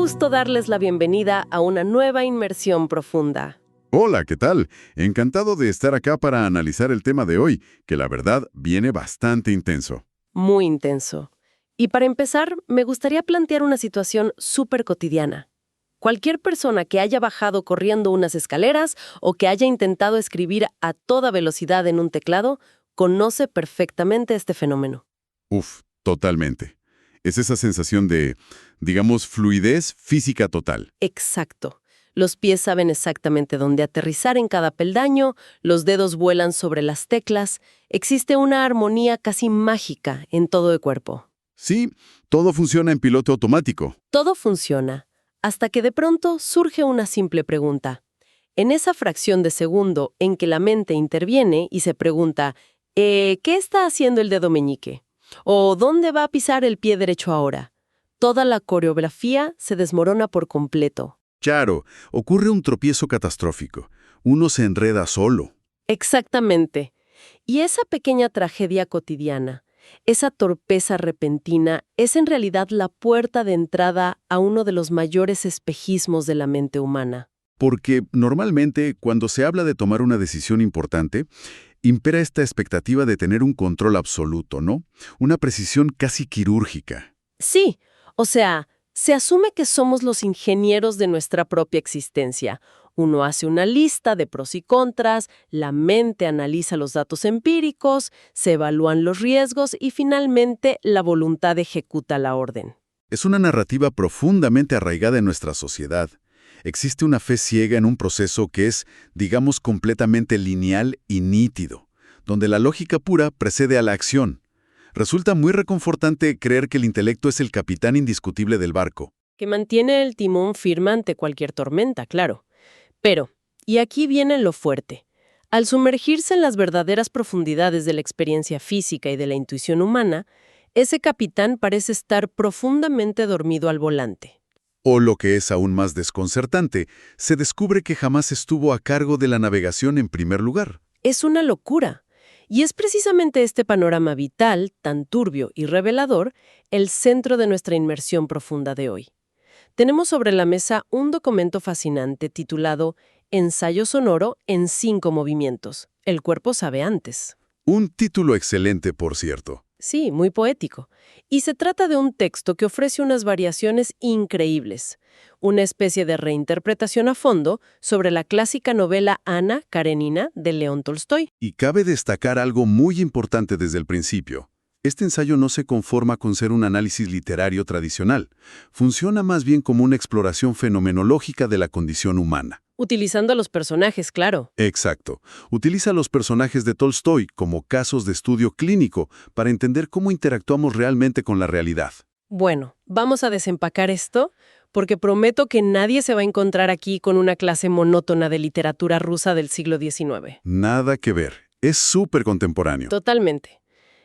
gusto darles la bienvenida a una nueva inmersión profunda. Hola, ¿qué tal? Encantado de estar acá para analizar el tema de hoy, que la verdad viene bastante intenso. Muy intenso. Y para empezar, me gustaría plantear una situación súper cotidiana. Cualquier persona que haya bajado corriendo unas escaleras o que haya intentado escribir a toda velocidad en un teclado, conoce perfectamente este fenómeno. Uf, totalmente. Es esa sensación de, digamos, fluidez física total. Exacto. Los pies saben exactamente dónde aterrizar en cada peldaño, los dedos vuelan sobre las teclas, existe una armonía casi mágica en todo el cuerpo. Sí, todo funciona en piloto automático. Todo funciona, hasta que de pronto surge una simple pregunta. En esa fracción de segundo en que la mente interviene y se pregunta, ¿qué está haciendo el dedo meñique? ¿O dónde va a pisar el pie derecho ahora? Toda la coreografía se desmorona por completo. Claro, ocurre un tropiezo catastrófico. Uno se enreda solo. Exactamente. Y esa pequeña tragedia cotidiana, esa torpeza repentina, es en realidad la puerta de entrada a uno de los mayores espejismos de la mente humana. Porque normalmente, cuando se habla de tomar una decisión importante, impera esta expectativa de tener un control absoluto, ¿no? Una precisión casi quirúrgica. Sí, o sea, se asume que somos los ingenieros de nuestra propia existencia. Uno hace una lista de pros y contras, la mente analiza los datos empíricos, se evalúan los riesgos y finalmente la voluntad ejecuta la orden. Es una narrativa profundamente arraigada en nuestra sociedad. Existe una fe ciega en un proceso que es, digamos, completamente lineal y nítido, donde la lógica pura precede a la acción. Resulta muy reconfortante creer que el intelecto es el capitán indiscutible del barco. Que mantiene el timón firme ante cualquier tormenta, claro. Pero, y aquí viene lo fuerte, al sumergirse en las verdaderas profundidades de la experiencia física y de la intuición humana, ese capitán parece estar profundamente dormido al volante. O lo que es aún más desconcertante, se descubre que jamás estuvo a cargo de la navegación en primer lugar. Es una locura. Y es precisamente este panorama vital, tan turbio y revelador, el centro de nuestra inmersión profunda de hoy. Tenemos sobre la mesa un documento fascinante titulado Ensayo sonoro en 5 movimientos. El cuerpo sabe antes. Un título excelente, por cierto. Sí, muy poético. Y se trata de un texto que ofrece unas variaciones increíbles, una especie de reinterpretación a fondo sobre la clásica novela Ana Karenina de León Tolstoy. Y cabe destacar algo muy importante desde el principio. Este ensayo no se conforma con ser un análisis literario tradicional. Funciona más bien como una exploración fenomenológica de la condición humana. Utilizando a los personajes, claro. Exacto. Utiliza a los personajes de Tolstoy como casos de estudio clínico para entender cómo interactuamos realmente con la realidad. Bueno, vamos a desempacar esto, porque prometo que nadie se va a encontrar aquí con una clase monótona de literatura rusa del siglo XIX. Nada que ver. Es súper contemporáneo. Totalmente.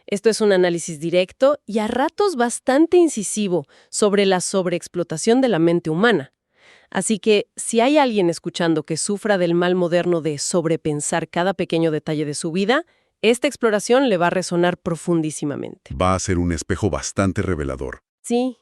Esto es un análisis directo y a ratos bastante incisivo sobre la sobreexplotación de la mente humana. Así que, si hay alguien escuchando que sufra del mal moderno de sobrepensar cada pequeño detalle de su vida, esta exploración le va a resonar profundísimamente. Va a ser un espejo bastante revelador. Sí,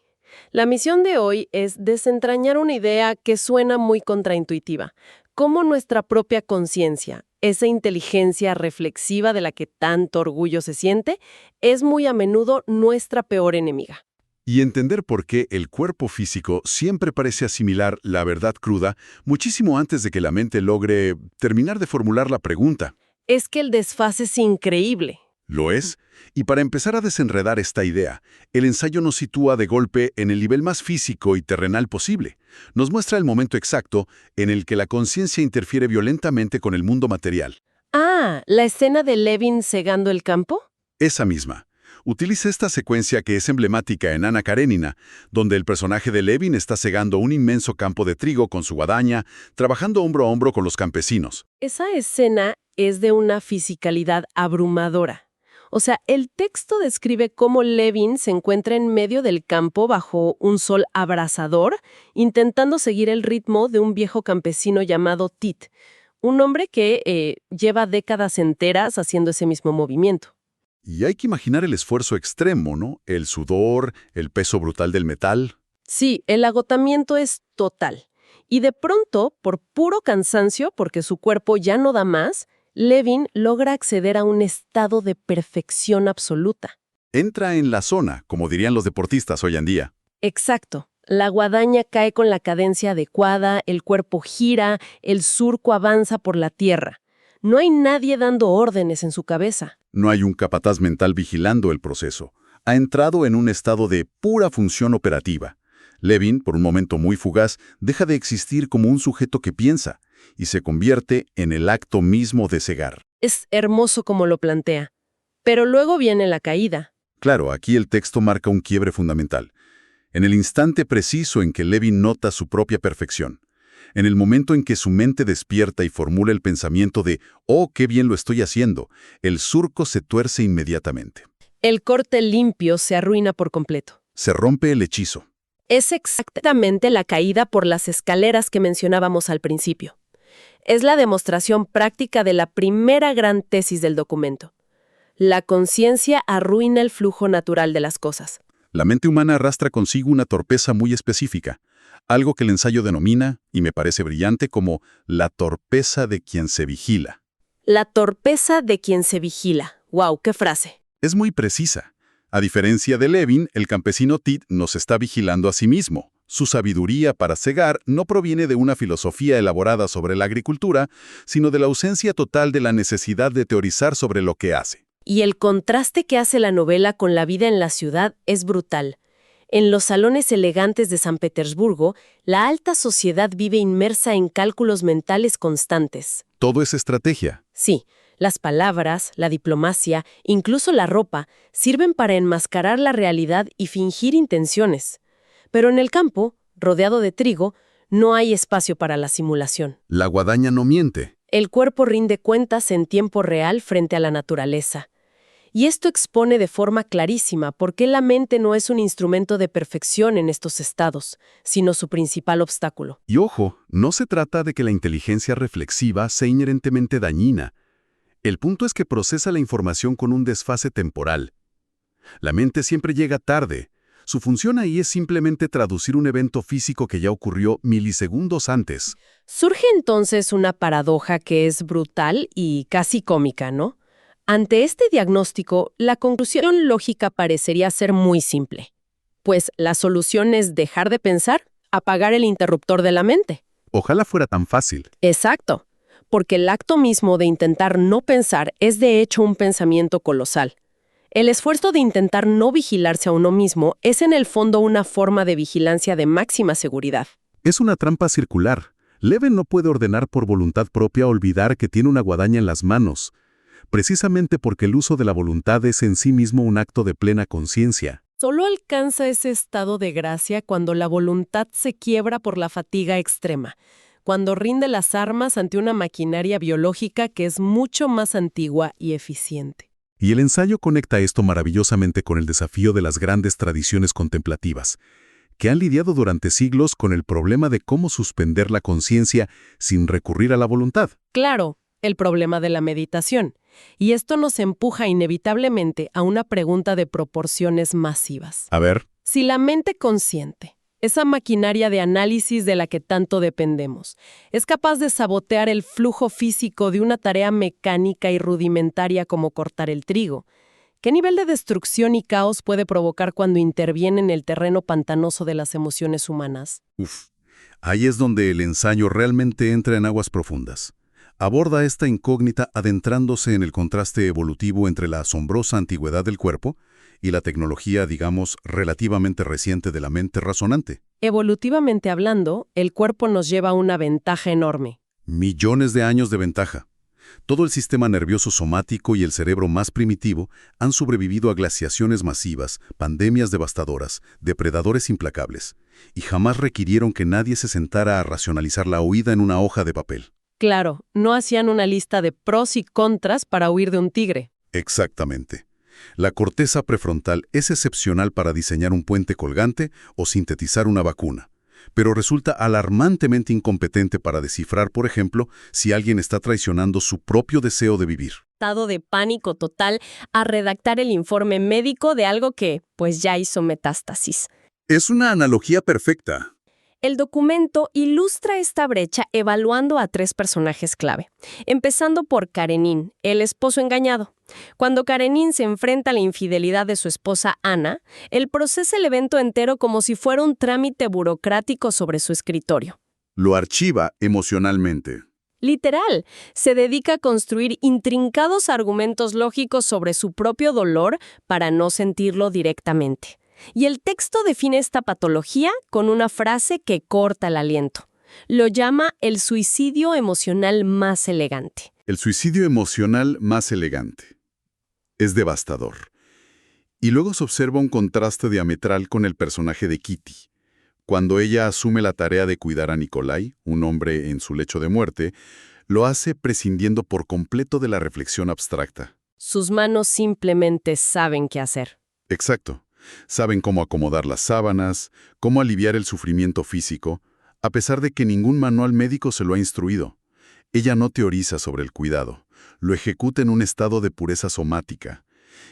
la misión de hoy es desentrañar una idea que suena muy contraintuitiva, cómo nuestra propia conciencia, esa inteligencia reflexiva de la que tanto orgullo se siente, es muy a menudo nuestra peor enemiga. Y entender por qué el cuerpo físico siempre parece asimilar la verdad cruda muchísimo antes de que la mente logre terminar de formular la pregunta. Es que el desfase es increíble. ¿Lo es? Y para empezar a desenredar esta idea, el ensayo nos sitúa de golpe en el nivel más físico y terrenal posible. Nos muestra el momento exacto en el que la conciencia interfiere violentamente con el mundo material. Ah, ¿la escena de Levin cegando el campo? Esa misma. Utiliza esta secuencia que es emblemática en Ana Karenina, donde el personaje de Levin está segando un inmenso campo de trigo con su guadaña, trabajando hombro a hombro con los campesinos. Esa escena es de una fisicalidad abrumadora. O sea, el texto describe cómo Levin se encuentra en medio del campo bajo un sol abrasador, intentando seguir el ritmo de un viejo campesino llamado Tit, un hombre que lleva décadas enteras haciendo ese mismo movimiento. Y hay que imaginar el esfuerzo extremo, ¿no? El sudor, el peso brutal del metal. Sí, el agotamiento es total. Y de pronto, por puro cansancio, porque su cuerpo ya no da más, Levin logra acceder a un estado de perfección absoluta. Entra en la zona, como dirían los deportistas hoy en día. Exacto. La guadaña cae con la cadencia adecuada, el cuerpo gira, el surco avanza por la tierra. No hay nadie dando órdenes en su cabeza. No hay un capataz mental vigilando el proceso. Ha entrado en un estado de pura función operativa. Levin, por un momento muy fugaz, deja de existir como un sujeto que piensa y se convierte en el acto mismo de cegar. Es hermoso como lo plantea. Pero luego viene la caída. Claro, aquí el texto marca un quiebre fundamental. En el instante preciso en que Levin nota su propia perfección, en el momento en que su mente despierta y formula el pensamiento de «oh, qué bien lo estoy haciendo», el surco se tuerce inmediatamente. El corte limpio se arruina por completo. Se rompe el hechizo. Es exactamente la caída por las escaleras que mencionábamos al principio. Es la demostración práctica de la primera gran tesis del documento. La conciencia arruina el flujo natural de las cosas. La mente humana arrastra consigo una torpeza muy específica, algo que el ensayo denomina, y me parece brillante, como la torpeza de quien se vigila. La torpeza de quien se vigila. ¡Wow! ¡Qué frase! Es muy precisa. A diferencia de Levin, el campesino Tit nos está vigilando a sí mismo. Su sabiduría para cegar no proviene de una filosofía elaborada sobre la agricultura, sino de la ausencia total de la necesidad de teorizar sobre lo que hace. Y el contraste que hace la novela con la vida en la ciudad es brutal. En los salones elegantes de San Petersburgo, la alta sociedad vive inmersa en cálculos mentales constantes. Todo es estrategia. Sí, las palabras, la diplomacia, incluso la ropa, sirven para enmascarar la realidad y fingir intenciones. Pero en el campo, rodeado de trigo, no hay espacio para la simulación. La guadaña no miente. El cuerpo rinde cuentas en tiempo real frente a la naturaleza. Y esto expone de forma clarísima por qué la mente no es un instrumento de perfección en estos estados, sino su principal obstáculo. Y ojo, no se trata de que la inteligencia reflexiva sea inherentemente dañina. El punto es que procesa la información con un desfase temporal. La mente siempre llega tarde. Su función ahí es simplemente traducir un evento físico que ya ocurrió milisegundos antes. Surge entonces una paradoja que es brutal y casi cómica, ¿no? Ante este diagnóstico, la conclusión lógica parecería ser muy simple. Pues la solución es dejar de pensar, apagar el interruptor de la mente. Ojalá fuera tan fácil. Exacto, porque el acto mismo de intentar no pensar es de hecho un pensamiento colosal. El esfuerzo de intentar no vigilarse a uno mismo es en el fondo una forma de vigilancia de máxima seguridad. Es una trampa circular. Levin no puede ordenar por voluntad propia olvidar que tiene una guadaña en las manos, precisamente porque el uso de la voluntad es en sí mismo un acto de plena conciencia. Solo alcanza ese estado de gracia cuando la voluntad se quiebra por la fatiga extrema, cuando rinde las armas ante una maquinaria biológica que es mucho más antigua y eficiente. Y el ensayo conecta esto maravillosamente con el desafío de las grandes tradiciones contemplativas, que han lidiado durante siglos con el problema de cómo suspender la conciencia sin recurrir a la voluntad. Claro, el problema de la meditación. Y esto nos empuja inevitablemente a una pregunta de proporciones masivas. A ver. Si la mente consciente, esa maquinaria de análisis de la que tanto dependemos, es capaz de sabotear el flujo físico de una tarea mecánica y rudimentaria como cortar el trigo, ¿qué nivel de destrucción y caos puede provocar cuando interviene en el terreno pantanoso de las emociones humanas? Ahí es donde el ensayo realmente entra en aguas profundas. Aborda esta incógnita adentrándose en el contraste evolutivo entre la asombrosa antigüedad del cuerpo y la tecnología, digamos, relativamente reciente de la mente razonante. Evolutivamente hablando, el cuerpo nos lleva una ventaja enorme. Millones de años de ventaja. Todo el sistema nervioso somático y el cerebro más primitivo han sobrevivido a glaciaciones masivas, pandemias devastadoras, depredadores implacables, y jamás requirieron que nadie se sentara a racionalizar la huida en una hoja de papel. Claro, no hacían una lista de pros y contras para huir de un tigre. Exactamente. La corteza prefrontal es excepcional para diseñar un puente colgante o sintetizar una vacuna, pero resulta alarmantemente incompetente para descifrar, por ejemplo, si alguien está traicionando su propio deseo de vivir. Estado de pánico total a redactar el informe médico de algo que, pues ya hizo metástasis. Es una analogía perfecta. El documento ilustra esta brecha evaluando a 3 personajes clave, empezando por Karenin, el esposo engañado. Cuando Karenin se enfrenta a la infidelidad de su esposa Ana, él procesa el evento entero como si fuera un trámite burocrático sobre su escritorio. Lo archiva emocionalmente. Literal, se dedica a construir intrincados argumentos lógicos sobre su propio dolor para no sentirlo directamente. Y el texto define esta patología con una frase que corta el aliento. Lo llama el suicidio emocional más elegante. El suicidio emocional más elegante. Es devastador. Y luego se observa un contraste diametral con el personaje de Kitty. Cuando ella asume la tarea de cuidar a Nikolai, un hombre en su lecho de muerte, lo hace prescindiendo por completo de la reflexión abstracta. Sus manos simplemente saben qué hacer. Exacto. Saben cómo acomodar las sábanas, cómo aliviar el sufrimiento físico, a pesar de que ningún manual médico se lo ha instruido. Ella no teoriza sobre el cuidado, lo ejecuta en un estado de pureza somática.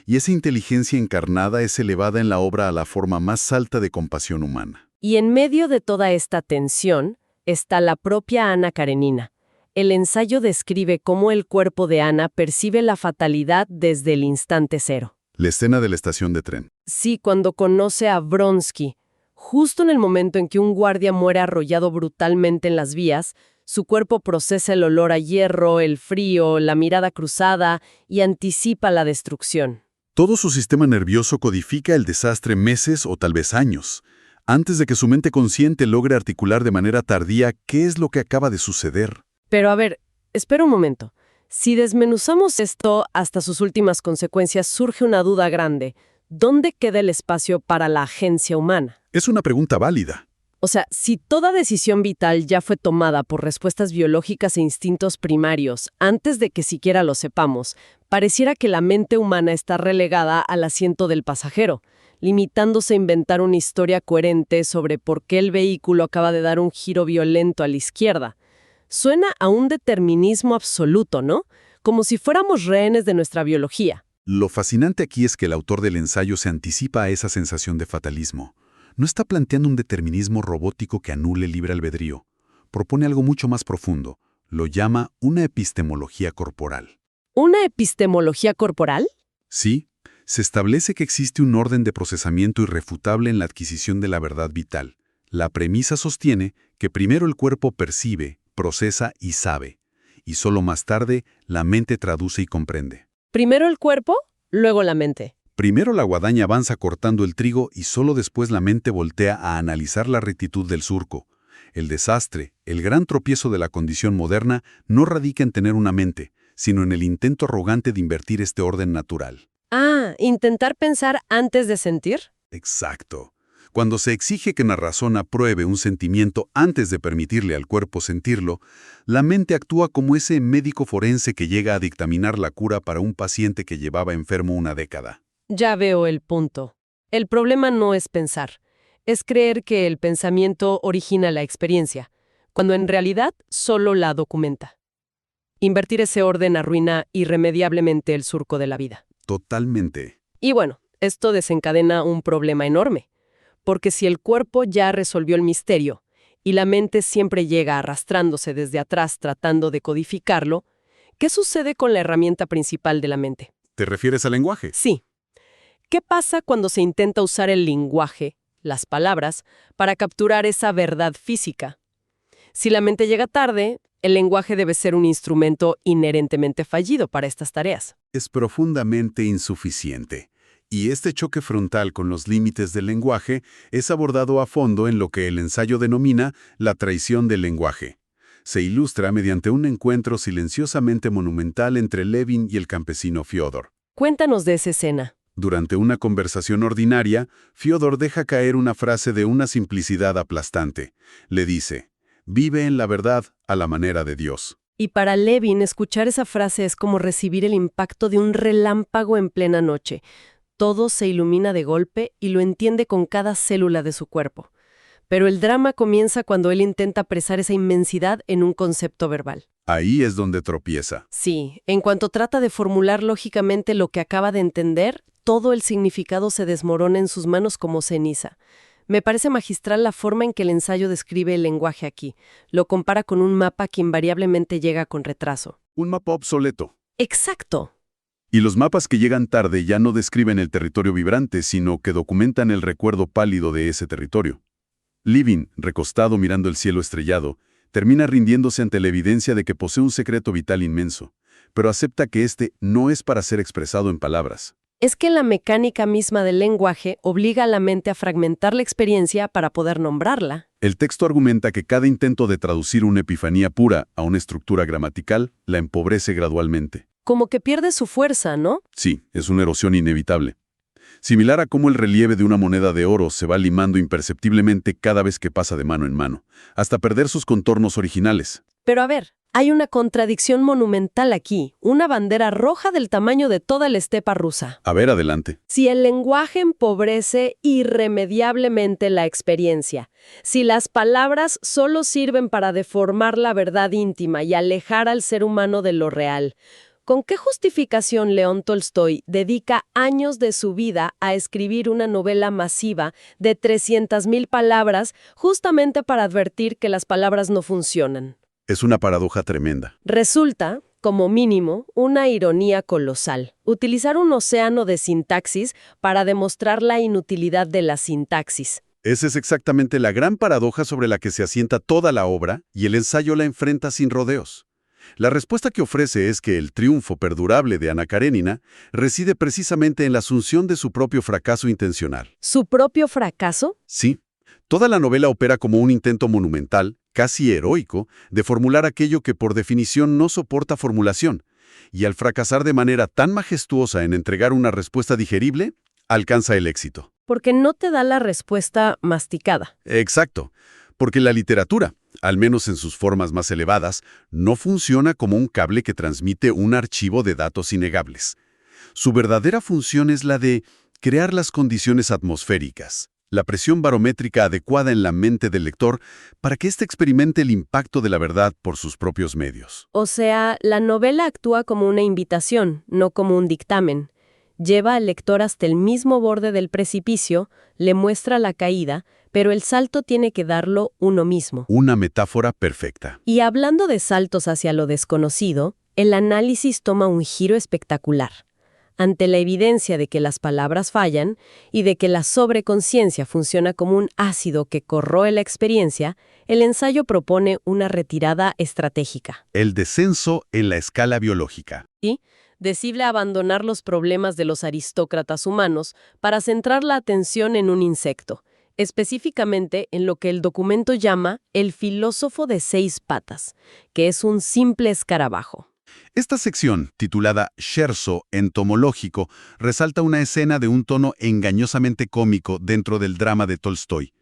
Y esa inteligencia encarnada es elevada en la obra a la forma más alta de compasión humana. Y en medio de toda esta tensión está la propia Ana Karenina. El ensayo describe cómo el cuerpo de Ana percibe la fatalidad desde el instante cero. La escena de la estación de tren. Sí, cuando conoce a Vronsky, justo en el momento en que un guardia muere arrollado brutalmente en las vías, su cuerpo procesa el olor a hierro, el frío, la mirada cruzada y anticipa la destrucción. Todo su sistema nervioso codifica el desastre meses o tal vez años, antes de que su mente consciente logre articular de manera tardía qué es lo que acaba de suceder. Pero a ver, espera un momento. Si desmenuzamos esto hasta sus últimas consecuencias, surge una duda grande. ¿Dónde queda el espacio para la agencia humana? Es una pregunta válida. O sea, si toda decisión vital ya fue tomada por respuestas biológicas e instintos primarios, antes de que siquiera lo sepamos, pareciera que la mente humana está relegada al asiento del pasajero, limitándose a inventar una historia coherente sobre por qué el vehículo acaba de dar un giro violento a la izquierda. Suena a un determinismo absoluto, ¿no? Como si fuéramos rehenes de nuestra biología. Lo fascinante aquí es que el autor del ensayo se anticipa a esa sensación de fatalismo. No está planteando un determinismo robótico que anule el libre albedrío. Propone algo mucho más profundo. Lo llama una epistemología corporal. ¿Una epistemología corporal? Sí, se establece que existe un orden de procesamiento irrefutable en la adquisición de la verdad vital. La premisa sostiene que primero el cuerpo percibe, procesa y sabe, y solo más tarde la mente traduce y comprende. Primero el cuerpo, luego la mente. Primero la guadaña avanza cortando el trigo y solo después la mente voltea a analizar la rectitud del surco. El desastre, el gran tropiezo de la condición moderna, no radica en tener una mente, sino en el intento arrogante de invertir este orden natural. Ah, ¿intentar pensar antes de sentir? Exacto. Cuando se exige que la razón apruebe un sentimiento antes de permitirle al cuerpo sentirlo, la mente actúa como ese médico forense que llega a dictaminar la cura para un paciente que llevaba enfermo una década. Ya veo el punto. El problema no es pensar, es creer que el pensamiento origina la experiencia, cuando en realidad solo la documenta. Invertir ese orden arruina irremediablemente el surco de la vida. Totalmente. Y bueno, esto desencadena un problema enorme. Porque si el cuerpo ya resolvió el misterio y la mente siempre llega arrastrándose desde atrás tratando de codificarlo, ¿qué sucede con la herramienta principal de la mente? ¿Te refieres al lenguaje? Sí. ¿Qué pasa cuando se intenta usar el lenguaje, las palabras, para capturar esa verdad física? Si la mente llega tarde, el lenguaje debe ser un instrumento inherentemente fallido para estas tareas. Es profundamente insuficiente. Y este choque frontal con los límites del lenguaje es abordado a fondo en lo que el ensayo denomina la traición del lenguaje. Se ilustra mediante un encuentro silenciosamente monumental entre Levin y el campesino Fyodor. Cuéntanos de esa escena. Durante una conversación ordinaria, Fyodor deja caer una frase de una simplicidad aplastante. Le dice, «Vive en la verdad a la manera de Dios». Y para Levin, escuchar esa frase es como recibir el impacto de un relámpago en plena noche. Todo se ilumina de golpe y lo entiende con cada célula de su cuerpo. Pero el drama comienza cuando él intenta apresar esa inmensidad en un concepto verbal. Ahí es donde tropieza. Sí, en cuanto trata de formular lógicamente lo que acaba de entender, todo el significado se desmorona en sus manos como ceniza. Me parece magistral la forma en que el ensayo describe el lenguaje aquí. Lo compara con un mapa que invariablemente llega con retraso. Un mapa obsoleto. ¡Exacto! Y los mapas que llegan tarde ya no describen el territorio vibrante, sino que documentan el recuerdo pálido de ese territorio. Levin, recostado mirando el cielo estrellado, termina rindiéndose ante la evidencia de que posee un secreto vital inmenso, pero acepta que este no es para ser expresado en palabras. Es que la mecánica misma del lenguaje obliga a la mente a fragmentar la experiencia para poder nombrarla. El texto argumenta que cada intento de traducir una epifanía pura a una estructura gramatical la empobrece gradualmente. Como que pierde su fuerza, ¿no? Sí, es una erosión inevitable. Similar a cómo el relieve de una moneda de oro se va limando imperceptiblemente cada vez que pasa de mano en mano, hasta perder sus contornos originales. Pero a ver, hay una contradicción monumental aquí, una bandera roja del tamaño de toda la estepa rusa. A ver, adelante. Si el lenguaje empobrece irremediablemente la experiencia, si las palabras solo sirven para deformar la verdad íntima y alejar al ser humano de lo real, ¿con qué justificación León Tolstoy dedica años de su vida a escribir una novela masiva de 300.000 palabras justamente para advertir que las palabras no funcionan? Es una paradoja tremenda. Resulta, como mínimo, una ironía colosal. Utilizar un océano de sintaxis para demostrar la inutilidad de la sintaxis. Esa es exactamente la gran paradoja sobre la que se asienta toda la obra y el ensayo la enfrenta sin rodeos. La respuesta que ofrece es que el triunfo perdurable de Ana Karenina reside precisamente en la asunción de su propio fracaso intencional. ¿Su propio fracaso? Sí, toda la novela opera como un intento monumental, casi heroico, de formular aquello que por definición no soporta formulación, y al fracasar de manera tan majestuosa en entregar una respuesta digerible, alcanza el éxito. Porque no te da la respuesta masticada. Exacto, porque la literatura, al menos en sus formas más elevadas, no funciona como un cable que transmite un archivo de datos innegables. Su verdadera función es la de crear las condiciones atmosféricas, la presión barométrica adecuada en la mente del lector para que éste experimente el impacto de la verdad por sus propios medios. O sea, la novela actúa como una invitación, no como un dictamen. Lleva al lector hasta el mismo borde del precipicio, le muestra la caída, pero el salto tiene que darlo uno mismo. Una metáfora perfecta. Y hablando de saltos hacia lo desconocido, el análisis toma un giro espectacular. Ante la evidencia de que las palabras fallan y de que la sobreconsciencia funciona como un ácido que corroe la experiencia, el ensayo propone una retirada estratégica. El descenso en la escala biológica. ¿Sí? Decible abandonar los problemas de los aristócratas humanos para centrar la atención en un insecto, específicamente en lo que el documento llama el filósofo de 6 patas, que es un simple escarabajo. Esta sección, titulada Scherzo entomológico, resalta una escena de un tono engañosamente cómico dentro del drama de Tolstoy.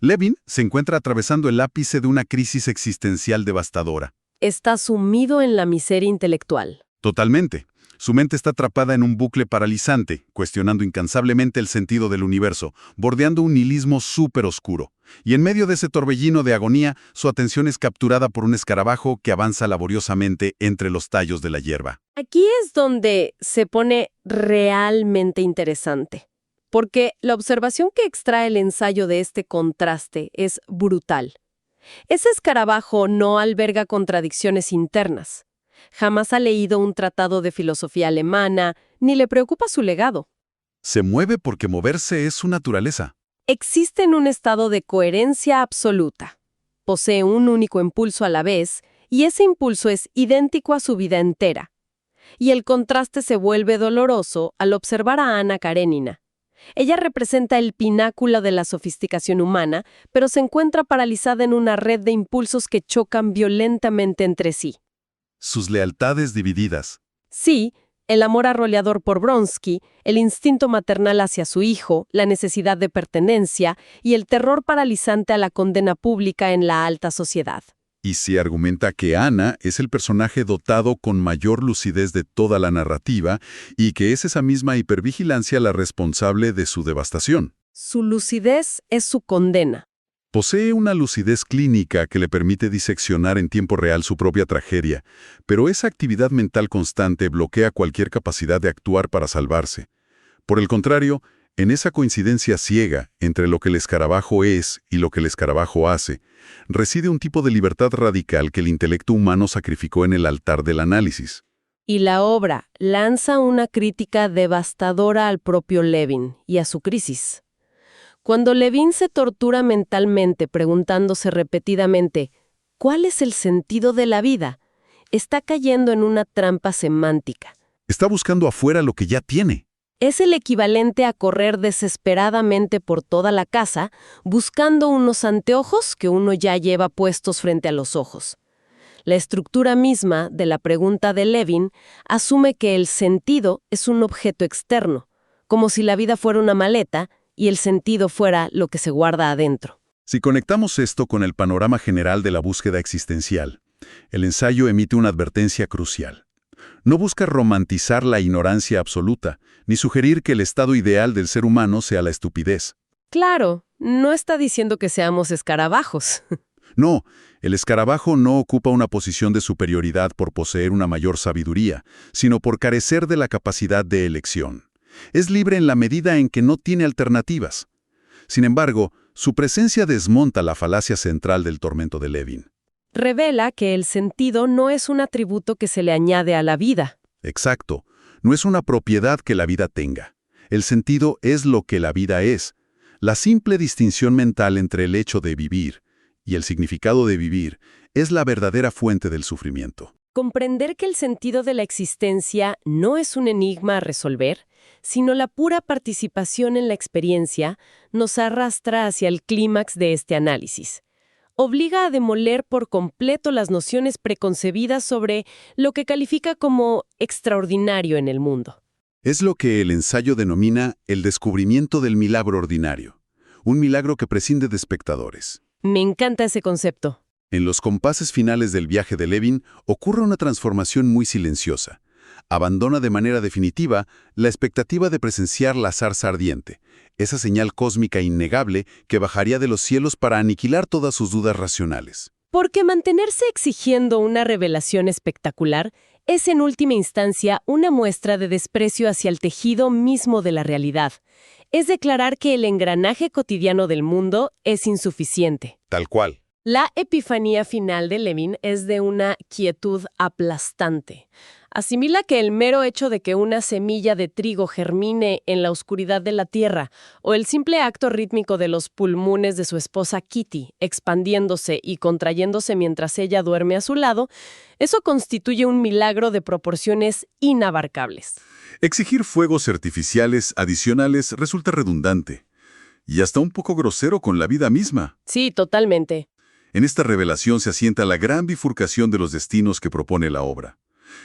Levin se encuentra atravesando el ápice de una crisis existencial devastadora. Está sumido en la miseria intelectual. Totalmente. Su mente está atrapada en un bucle paralizante, cuestionando incansablemente el sentido del universo, bordeando un nihilismo súper oscuro. Y en medio de ese torbellino de agonía, su atención es capturada por un escarabajo que avanza laboriosamente entre los tallos de la hierba. Aquí es donde se pone realmente interesante, porque la observación que extrae el ensayo de este contraste es brutal. Ese escarabajo no alberga contradicciones internas. Jamás ha leído un tratado de filosofía alemana, ni le preocupa su legado. Se mueve porque moverse es su naturaleza. Existe en un estado de coherencia absoluta. Posee un único impulso a la vez, y ese impulso es idéntico a su vida entera. Y el contraste se vuelve doloroso al observar a Ana Karenina. Ella representa el pináculo de la sofisticación humana, pero se encuentra paralizada en una red de impulsos que chocan violentamente entre sí. Sus lealtades divididas. Sí, el amor arrollador por Bronsky, el instinto maternal hacia su hijo, la necesidad de pertenencia y el terror paralizante a la condena pública en la alta sociedad. Y se argumenta que Ana es el personaje dotado con mayor lucidez de toda la narrativa y que es esa misma hipervigilancia la responsable de su devastación. Su lucidez es su condena. Posee una lucidez clínica que le permite diseccionar en tiempo real su propia tragedia, pero esa actividad mental constante bloquea cualquier capacidad de actuar para salvarse. Por el contrario, En esa coincidencia ciega entre lo que el escarabajo es y lo que el escarabajo hace, reside un tipo de libertad radical que el intelecto humano sacrificó en el altar del análisis. Y la obra lanza una crítica devastadora al propio Levin y a su crisis. Cuando Levin se tortura mentalmente preguntándose repetidamente ¿cuál es el sentido de la vida?, está cayendo en una trampa semántica. Está buscando afuera lo que ya tiene. Es el equivalente a correr desesperadamente por toda la casa buscando unos anteojos que uno ya lleva puestos frente a los ojos. La estructura misma de la pregunta de Levin asume que el sentido es un objeto externo, como si la vida fuera una maleta y el sentido fuera lo que se guarda adentro. Si conectamos esto con el panorama general de la búsqueda existencial, el ensayo emite una advertencia crucial. No busca romantizar la ignorancia absoluta, ni sugerir que el estado ideal del ser humano sea la estupidez. Claro, no está diciendo que seamos escarabajos. No, el escarabajo no ocupa una posición de superioridad por poseer una mayor sabiduría, sino por carecer de la capacidad de elección. Es libre en la medida en que no tiene alternativas. Sin embargo, su presencia desmonta la falacia central del tormento de Levin. Revela que el sentido no es un atributo que se le añade a la vida. Exacto. No es una propiedad que la vida tenga. El sentido es lo que la vida es. La simple distinción mental entre el hecho de vivir y el significado de vivir es la verdadera fuente del sufrimiento. Comprender que el sentido de la existencia no es un enigma a resolver, sino la pura participación en la experiencia, nos arrastra hacia el clímax de este análisis. Obliga a demoler por completo las nociones preconcebidas sobre lo que califica como extraordinario en el mundo. Es lo que el ensayo denomina el descubrimiento del milagro ordinario, un milagro que prescinde de espectadores. Me encanta ese concepto. En los compases finales del viaje de Levin ocurre una transformación muy silenciosa. Abandona de manera definitiva la expectativa de presenciar la zarza ardiente, esa señal cósmica innegable que bajaría de los cielos para aniquilar todas sus dudas racionales. Porque mantenerse exigiendo una revelación espectacular es en última instancia una muestra de desprecio hacia el tejido mismo de la realidad. Es declarar que el engranaje cotidiano del mundo es insuficiente. Tal cual. La epifanía final de Levin es de una quietud aplastante. Asimila que el mero hecho de que una semilla de trigo germine en la oscuridad de la tierra o el simple acto rítmico de los pulmones de su esposa Kitty expandiéndose y contrayéndose mientras ella duerme a su lado, eso constituye un milagro de proporciones inabarcables. Exigir fuegos artificiales adicionales resulta redundante y hasta un poco grosero con la vida misma. Sí, totalmente. En esta revelación se asienta la gran bifurcación de los destinos que propone la obra.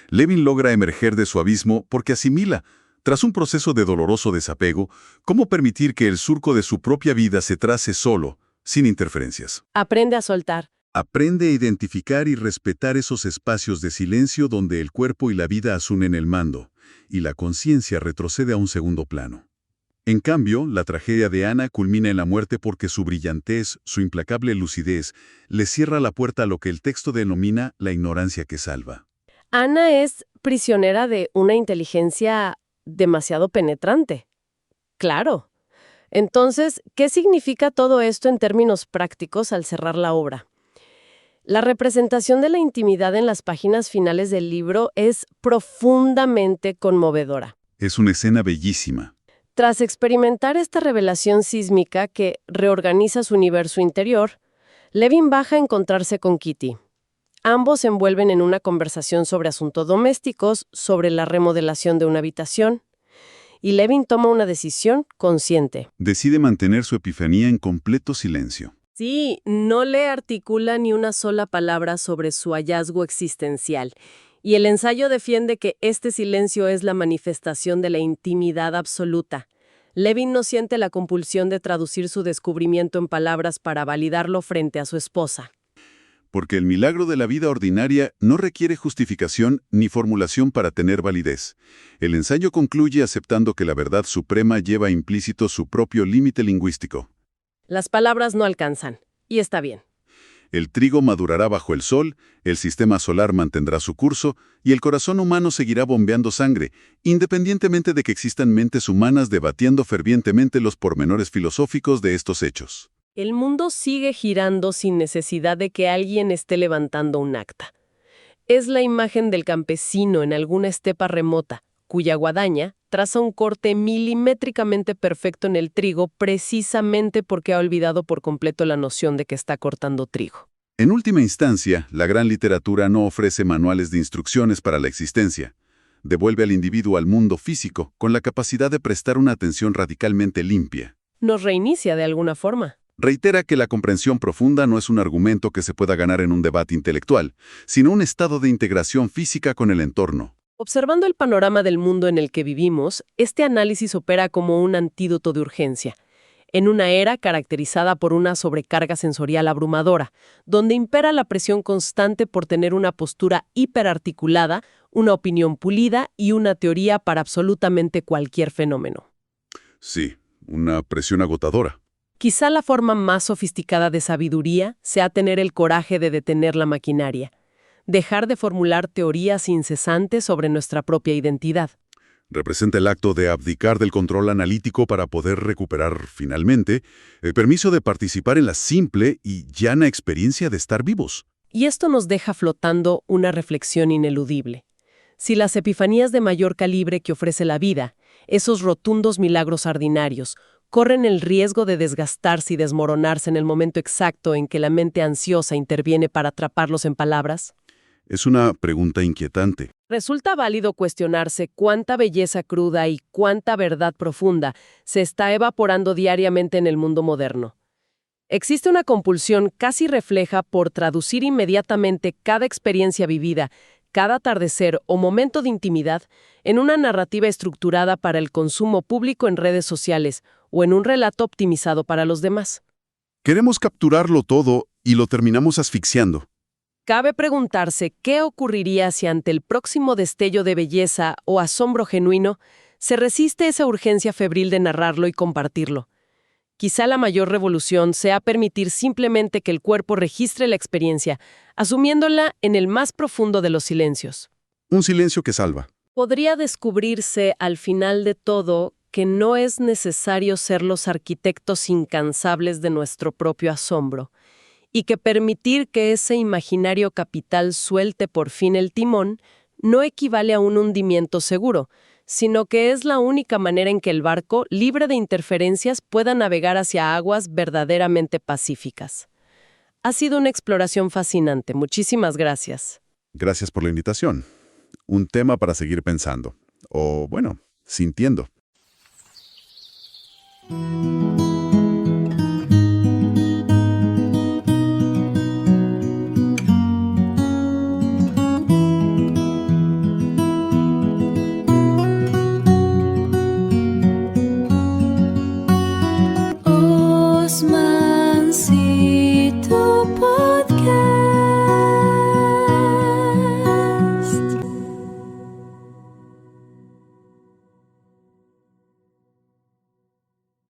Levin logra emerger de su abismo porque asimila, tras un proceso de doloroso desapego, cómo permitir que el surco de su propia vida se trace solo, sin interferencias. Aprende a soltar. Aprende a identificar y respetar esos espacios de silencio donde el cuerpo y la vida asumen el mando, y la conciencia retrocede a un segundo plano. En cambio, la tragedia de Ana culmina en la muerte porque su brillantez, su implacable lucidez, le cierra la puerta a lo que el texto denomina la ignorancia que salva. Ana es prisionera de una inteligencia demasiado penetrante. Claro. Entonces, ¿qué significa todo esto en términos prácticos al cerrar la obra? La representación de la intimidad en las páginas finales del libro es profundamente conmovedora. Es una escena bellísima. Tras experimentar esta revelación sísmica que reorganiza su universo interior, Levin baja a encontrarse con Kitty. Ambos se envuelven en una conversación sobre asuntos domésticos, sobre la remodelación de una habitación, y Levin toma una decisión consciente. Decide mantener su epifanía en completo silencio. Sí, no le articula ni una sola palabra sobre su hallazgo existencial. Y el ensayo defiende que este silencio es la manifestación de la intimidad absoluta. Levin no siente la compulsión de traducir su descubrimiento en palabras para validarlo frente a su esposa. Porque el milagro de la vida ordinaria no requiere justificación ni formulación para tener validez. El ensayo concluye aceptando que la verdad suprema lleva implícito su propio límite lingüístico. Las palabras no alcanzan, y está bien. El trigo madurará bajo el sol, el sistema solar mantendrá su curso y el corazón humano seguirá bombeando sangre, independientemente de que existan mentes humanas debatiendo fervientemente los pormenores filosóficos de estos hechos. El mundo sigue girando sin necesidad de que alguien esté levantando un acta. Es la imagen del campesino en alguna estepa remota, cuya guadaña traza un corte milimétricamente perfecto en el trigo precisamente porque ha olvidado por completo la noción de que está cortando trigo. En última instancia, la gran literatura no ofrece manuales de instrucciones para la existencia. Devuelve al individuo al mundo físico con la capacidad de prestar una atención radicalmente limpia. Nos reinicia de alguna forma. Reitera que la comprensión profunda no es un argumento que se pueda ganar en un debate intelectual, sino un estado de integración física con el entorno. Observando el panorama del mundo en el que vivimos, este análisis opera como un antídoto de urgencia. En una era caracterizada por una sobrecarga sensorial abrumadora, donde impera la presión constante por tener una postura hiperarticulada, una opinión pulida y una teoría para absolutamente cualquier fenómeno. Sí, una presión agotadora. Quizá la forma más sofisticada de sabiduría sea tener el coraje de detener la maquinaria, dejar de formular teorías incesantes sobre nuestra propia identidad. Representa el acto de abdicar del control analítico para poder recuperar, finalmente, el permiso de participar en la simple y llana experiencia de estar vivos. Y esto nos deja flotando una reflexión ineludible. Si las epifanías de mayor calibre que ofrece la vida, esos rotundos milagros ordinarios, corren el riesgo de desgastarse y desmoronarse en el momento exacto en que la mente ansiosa interviene para atraparlos en palabras, Es una pregunta inquietante. resulta válido cuestionarse cuánta belleza cruda y cuánta verdad profunda se está evaporando diariamente en el mundo moderno. Existe una compulsión casi refleja por traducir inmediatamente cada experiencia vivida, cada atardecer o momento de intimidad, en una narrativa estructurada para el consumo público en redes sociales o en un relato optimizado para los demás. Queremos capturarlo todo y lo terminamos asfixiando. Cabe preguntarse qué ocurriría si ante el próximo destello de belleza o asombro genuino se resiste esa urgencia febril de narrarlo y compartirlo. Quizá la mayor revolución sea permitir simplemente que el cuerpo registre la experiencia, asumiéndola en el más profundo de los silencios. Un silencio que salva. Podría descubrirse al final de todo que no es necesario ser los arquitectos incansables de nuestro propio asombro, y que permitir que ese imaginario capital suelte por fin el timón no equivale a un hundimiento seguro, sino que es la única manera en que el barco, libre de interferencias, pueda navegar hacia aguas verdaderamente pacíficas. Ha sido una exploración fascinante. Muchísimas gracias. Gracias por la invitación. Un tema para seguir pensando. O, bueno, sintiendo. Osman, sí.